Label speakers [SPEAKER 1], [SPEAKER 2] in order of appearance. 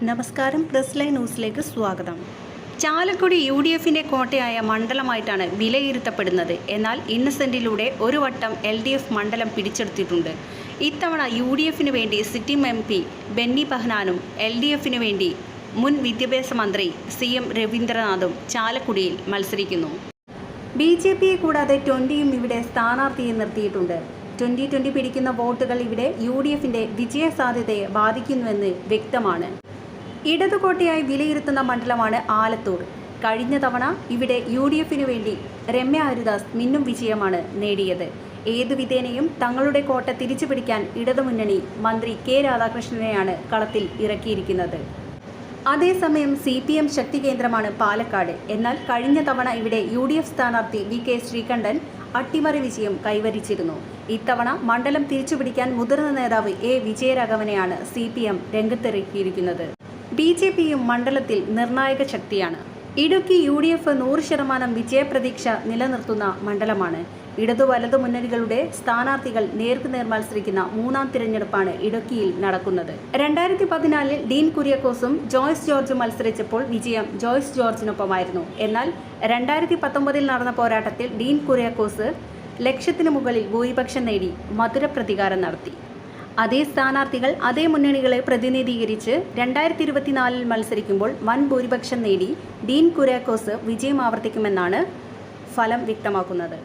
[SPEAKER 1] നമസ്കാരം, press line ന്യൂസിലേക്ക് സ്വാഗതം. ചാലക്കുടി UDFിൻ്റെ കോട്ടയായ മണ്ഡലമായിട്ടാണ് വിലയിരുത്തപ്പെടുന്നത്. എന്നാൽ ഇന്നസെൻറ്റിലൂടെ ഒരു വട്ടം LDF മണ്ഡലം പിടിച്ചെടുത്തിട്ടുണ്ട്. ഇത്തവണ UDFിന് വേണ്ടി സിറ്റിംഗ് MP ബെന്നി ബെഹനാനും LDFിന് വേണ്ടി മുൻ വിദ്യാഭ്യാസ മന്ത്രി CM രവീന്ദ്രനാഥും ചാലക്കുടിയിൽ മത്സരിക്കുന്നു. BJPയെ കൂടാതെ 20യും ഇവിടെ സ്ഥാനാർത്ഥിയെ നിർത്തിയിട്ടുണ്ട്. 2020 പിടിക്കുന്ന വോട്ടുകൾ ഇവിടെ UDFിൻ്റെ വിജയസാധ്യതയെ ബാധിക്കുന്നുവെന്ന് വ്യക്തമാണ്. ഇടതുകോട്ടയായി വിലയിരുത്തുന്ന മണ്ഡലമാണ് ആലത്തൂർ. കഴിഞ്ഞ തവണ ഇവിടെ UDFിനു വേണ്ടി രമ്യ ഹരിദാസ് മിന്നും വിജയമാണ് നേടിയത്. ഏതു വിധേനയും തങ്ങളുടെ കോട്ട തിരിച്ചു പിടിക്കാൻ ഇടതുമുന്നണി മന്ത്രി K രാധാകൃഷ്ണനെയാണ് കളത്തിൽ ഇറക്കിയിരിക്കുന്നത്. അതേസമയം CPM ശക്തി കേന്ദ്രമാണ് പാലക്കാട്. എന്നാൽ കഴിഞ്ഞ തവണ ഇവിടെ UDF സ്ഥാനാർത്ഥി VK ശ്രീകണ്ഠൻ അട്ടിമറി വിജയം കൈവരിച്ചിരുന്നു. ഇത്തവണ മണ്ഡലം തിരിച്ചുപിടിക്കാൻ മുതിർന്ന നേതാവ് A വിജയരാഘവനെയാണ് CPM രംഗത്തിറക്കിയിരിക്കുന്നത്. BJPയും മണ്ഡലത്തിൽ നിർണായക ശക്തിയാണ്. ഇടുക്കി UDF 100% വിജയപ്രതീക്ഷ നിലനിർത്തുന്ന മണ്ഡലമാണ്. ഇടതു വലതു മുന്നണികളുടെ സ്ഥാനാർത്ഥികൾ നേർക്കുനേർ മത്സരിക്കുന്ന മൂന്നാം തിരഞ്ഞെടുപ്പാണ് ഇടുക്കിയിൽ നടക്കുന്നത്. 2014 ഡീൻ കുര്യാക്കോസും ജോയ്സ് ജോർജും മത്സരിച്ചപ്പോൾ വിജയം ജോയ്സ് ജോർജിനൊപ്പമായിരുന്നു. എന്നാൽ 2019 നടന്ന പോരാട്ടത്തിൽ ഡീൻ കുര്യാക്കോസ് ലക്ഷത്തിന് മുകളിൽ ഭൂരിപക്ഷം നേടി മധുര പ്രതികാരം നടത്തി. അതേ സ്ഥാനാർത്ഥികൾ അതേ മുന്നണികളെ പ്രതിനിധീകരിച്ച് 2024 മത്സരിക്കുമ്പോൾ വൻ ഭൂരിപക്ഷം നേടി ഡീൻ കുര്യാക്കോസ് വിജയം ആവർത്തിക്കുമെന്നാണ് ഫലം വ്യക്തമാക്കുന്നത്.